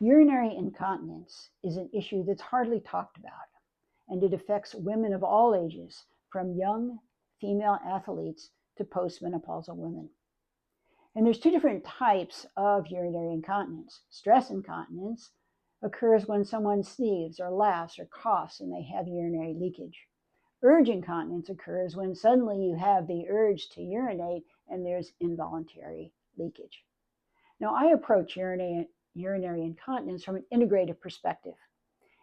Urinary incontinence is an issue that's hardly talked about, and it affects women of all ages, from young female athletes to postmenopausal women. And there's two different types of urinary incontinence. Stress incontinence occurs when someone sneezes or laughs or coughs and they have urinary leakage. Urge incontinence occurs when suddenly you have the urge to urinate and there's involuntary leakage. Now, I approach urinary incontinence from an integrative perspective.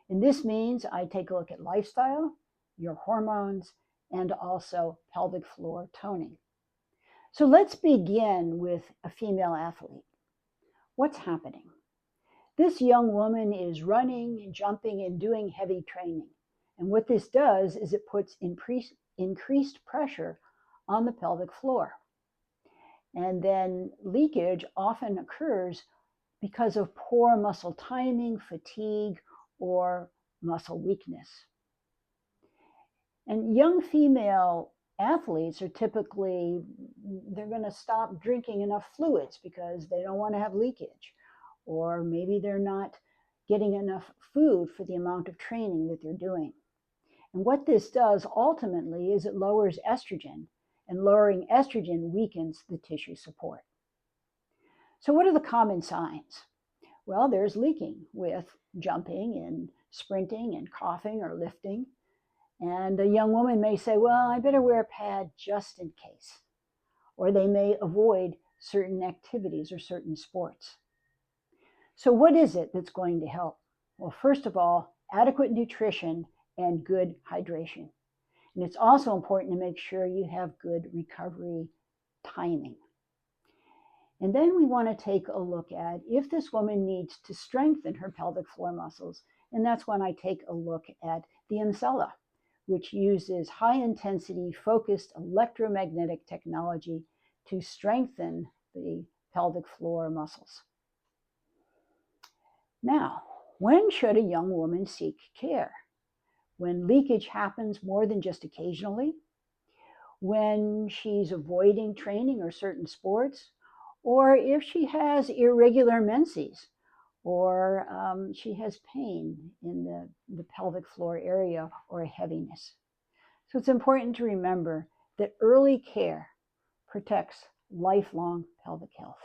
And this means I take a look at lifestyle, your hormones, and also pelvic floor toning. So let's begin with a female athlete. What's happening? This young woman is running, jumping, and doing heavy training. And what this does is it puts increased pressure on the pelvic floor. And then leakage often occurs because of poor muscle timing, fatigue, or muscle weakness. And young female athletes are typically, they're going to stop drinking enough fluids because they don't want to have leakage, or maybe they're not getting enough food for the amount of training that they're doing. And what this does ultimately is it lowers estrogen, and lowering estrogen weakens the tissue support. So what are the common signs? Well, there's leaking with jumping and sprinting and coughing or lifting. And a young woman may say, well, I better wear a pad just in case. Or they may avoid certain activities or certain sports. So what is it that's going to help? Well, first of all, adequate nutrition and good hydration. And it's also important to make sure you have good recovery timing. And then we want to take a look at if this woman needs to strengthen her pelvic floor muscles. And that's when I take a look at the Emsella, which uses high-intensity focused electromagnetic technology to strengthen the pelvic floor muscles. Now, when should a young woman seek care? When leakage happens more than just occasionally, when she's avoiding training or certain sports, or if she has irregular menses, or she has pain in the pelvic floor area or a heaviness. So it's important to remember that early care protects lifelong pelvic health.